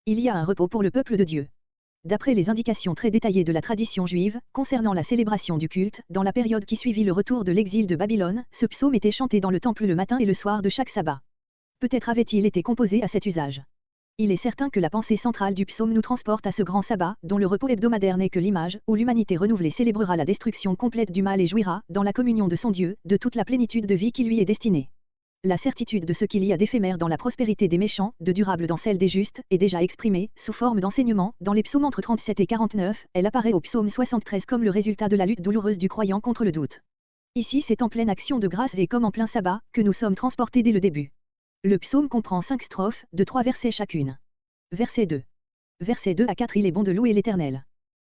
Il y a un repos pour le peuple de Dieu. D'après les indications très détaillées de la tradition juive, concernant la célébration du culte, dans la période qui suivit le retour de l'exil de Babylone, ce psaume était chanté dans le temple le matin et le soir de chaque sabbat. Peut-être avait-il été composé à cet usage. Il est certain que la pensée centrale du psaume nous transporte à ce grand sabbat, dont le repos hebdomadaire n'est que l'image, où l'humanité renouvelée célébrera la destruction complète du mal et jouira, dans la communion de son Dieu, de toute la plénitude de vie qui lui est destinée. La certitude de ce qu'il y a d'éphémère dans la prospérité des méchants, de durable dans celle des justes, est déjà exprimée, sous forme d'enseignement, dans les psaumes entre 37 et 49, elle apparaît au psaume 73 comme le résultat de la lutte douloureuse du croyant contre le doute. Ici c'est en pleine action de grâce et comme en plein sabbat, que nous sommes transportés dès le début. Le psaume comprend 5 strophes, de 3 versets chacune. Verset 2. Verset 2 à 4 Il est bon de louer l'Éternel.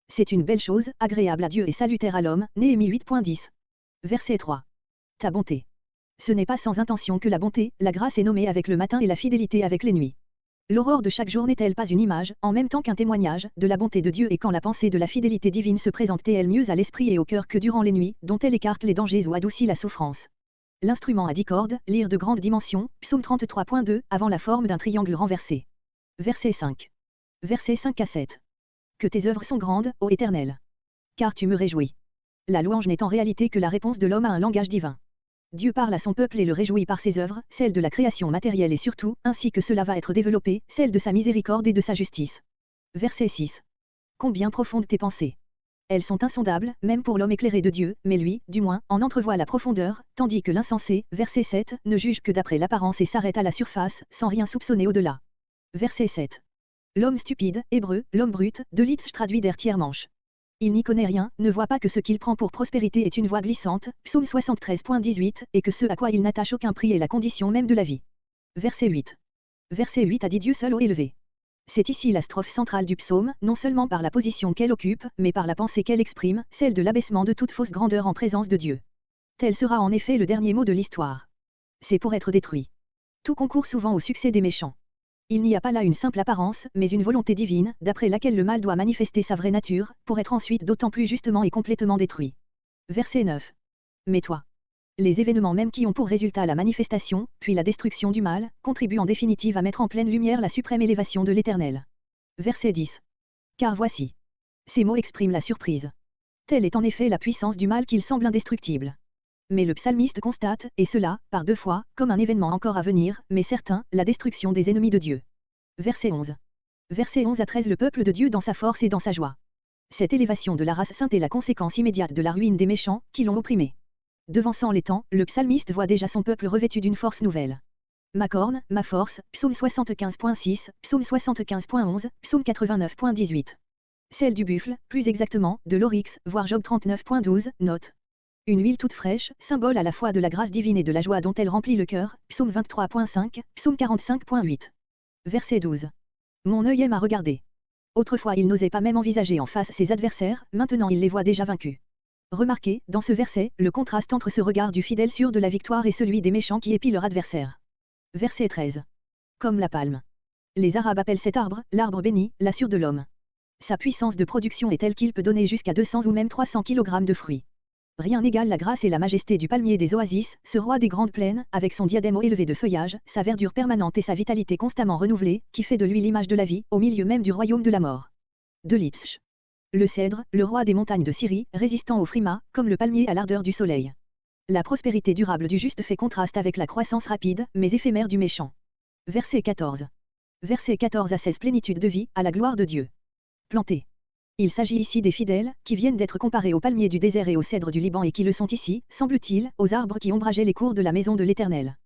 C'est une belle chose, agréable à Dieu et salutaire à l'homme, Néhémie 8.10. Verset 3. Ta bonté. Ce n'est pas sans intention que la bonté, la grâce est nommée avec le matin et la fidélité avec les nuits. L'aurore de chaque jour n'est-elle pas une image, en même temps qu'un témoignage, de la bonté de Dieu et quand la pensée de la fidélité divine se présente-t-elle mieux à l'esprit et au cœur que durant les nuits, dont elle écarte les dangers ou adoucit la souffrance. L'instrument à 10 cordes, lyre de grande dimension, psaume 33.2, avant la forme d'un triangle renversé. Verset 5. Versets 5 à 7. Que tes œuvres sont grandes, ô Éternel. Car tu me réjouis. La louange n'est en réalité que la réponse de l'homme à un langage divin. Dieu parle à son peuple et le réjouit par ses œuvres, celles de la création matérielle et surtout, ainsi que cela va être développé, celles de sa miséricorde et de sa justice. Verset 6. Combien profondes tes pensées. Elles sont insondables, même pour l'homme éclairé de Dieu, mais lui, du moins, en entrevoit la profondeur, tandis que l'insensé, verset 7, ne juge que d'après l'apparence et s'arrête à la surface, sans rien soupçonner au-delà. Verset 7. L'homme stupide, hébreu, l'homme brut, de Litz traduit der Tiers-Manche. Il n'y connaît rien, ne voit pas que ce qu'il prend pour prospérité est une voie glissante, psaume 73.18, et que ce à quoi il n'attache aucun prix est la condition même de la vie. Verset 8. Verset 8 a dit Dieu seul haut élevé. C'est ici la strophe centrale du psaume, non seulement par la position qu'elle occupe, mais par la pensée qu'elle exprime, celle de l'abaissement de toute fausse grandeur en présence de Dieu. Tel sera en effet le dernier mot de l'histoire. C'est pour être détruit. Tout concourt souvent au succès des méchants. Il n'y a pas là une simple apparence, mais une volonté divine, d'après laquelle le mal doit manifester sa vraie nature, pour être ensuite d'autant plus justement et complètement détruit. Verset 9. Mais toi. Les événements même qui ont pour résultat la manifestation, puis la destruction du mal, contribuent en définitive à mettre en pleine lumière la suprême élévation de l'Éternel. Verset 10. Car voici. Ces mots expriment la surprise. Telle est en effet la puissance du mal qu'il semble indestructible. Mais le psalmiste constate, et cela, par 2 fois, comme un événement encore à venir, mais certain, la destruction des ennemis de Dieu. Verset 11. Verset 11 à 13 Le peuple de Dieu dans sa force et dans sa joie. Cette élévation de la race sainte est la conséquence immédiate de la ruine des méchants, qui l'ont opprimé. Devançant les temps, le psalmiste voit déjà son peuple revêtu d'une force nouvelle. Ma corne, ma force, psaume 75.6, psaume 75.11, psaume 89.18. Celle du buffle, plus exactement, de l'oryx, voire Job 39.12, note. Une huile toute fraîche, symbole à la fois de la grâce divine et de la joie dont elle remplit le cœur, psaume 23.5, psaume 45.8. Verset 12. Mon œil aime à regarder. Autrefois il n'osait pas même envisager en face ses adversaires, maintenant il les voit déjà vaincus. Remarquez, dans ce verset, le contraste entre ce regard du fidèle sûr de la victoire et celui des méchants qui épient leur adversaire. Verset 13. Comme la palme. Les Arabes appellent cet arbre, l'arbre béni, la sûre de l'homme. Sa puissance de production est telle qu'il peut donner jusqu'à 200 ou même 300 kg de fruits. Rien n'égale la grâce et la majesté du palmier des oasis, ce roi des grandes plaines, avec son diadème haut élevé de feuillage, sa verdure permanente et sa vitalité constamment renouvelée, qui fait de lui l'image de la vie, au milieu même du royaume de la mort. De Litz. Le cèdre, le roi des montagnes de Syrie, résistant au frimas, comme le palmier à l'ardeur du soleil. La prospérité durable du juste fait contraste avec la croissance rapide, mais éphémère du méchant. Verset 14. Verset 14 à 16 Plénitude de vie, à la gloire de Dieu. Planté. Il s'agit ici des fidèles, qui viennent d'être comparés aux palmiers du désert et aux cèdres du Liban et qui le sont ici, semble-t-il, aux arbres qui ombrageaient les cours de la maison de l'Éternel.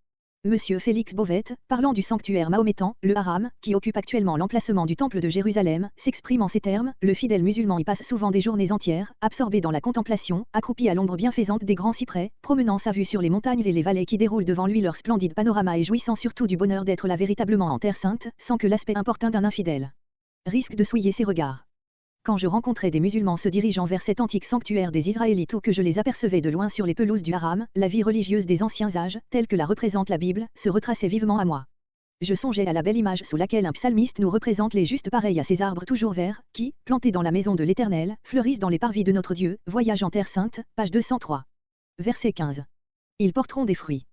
Monsieur Félix Bovette, parlant du sanctuaire mahométan, le haram, qui occupe actuellement l'emplacement du temple de Jérusalem, s'exprime en ces termes, le fidèle musulman y passe souvent des journées entières, absorbé dans la contemplation, accroupi à l'ombre bienfaisante des grands cyprès, promenant sa vue sur les montagnes et les vallées qui déroulent devant lui leur splendide panorama et jouissant surtout du bonheur d'être là véritablement en terre sainte, sans que l'aspect importun d'un infidèle risque de souiller ses regards. Quand je rencontrais des musulmans se dirigeant vers cet antique sanctuaire des Israélites ou que je les apercevais de loin sur les pelouses du haram, la vie religieuse des anciens âges, telle que la représente la Bible, se retraçait vivement à moi. Je songeais à la belle image sous laquelle un psalmiste nous représente les justes pareils à ces arbres toujours verts, qui, plantés dans la maison de l'Éternel, fleurissent dans les parvis de notre Dieu, voyage en terre sainte, page 203. Verset 15. Ils porteront des fruits.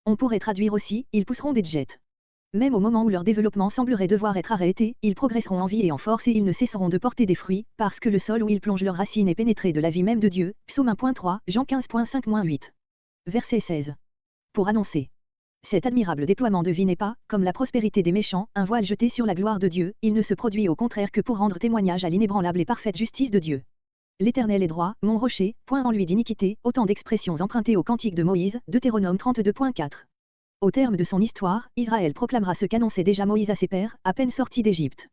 On pourrait traduire aussi, ils pousseront des djettes. Même au moment où leur développement semblerait devoir être arrêté, ils progresseront en vie et en force et ils ne cesseront de porter des fruits, parce que le sol où ils plongent leurs racines est pénétré de la vie même de Dieu. Psaume 1.3, Jean 15.5-8. Verset 16. Pour annoncer cet admirable déploiement de vie n'est pas, comme la prospérité des méchants, un voile jeté sur la gloire de Dieu, il ne se produit au contraire que pour rendre témoignage à l'inébranlable et parfaite justice de Dieu. L'Éternel est droit, mon rocher, point en lui d'iniquité, autant d'expressions empruntées au cantique de Moïse, Deutéronome 32.4. Au terme de son histoire, Israël proclamera ce qu'annonçait déjà Moïse à ses pères, à peine sortis d'Égypte.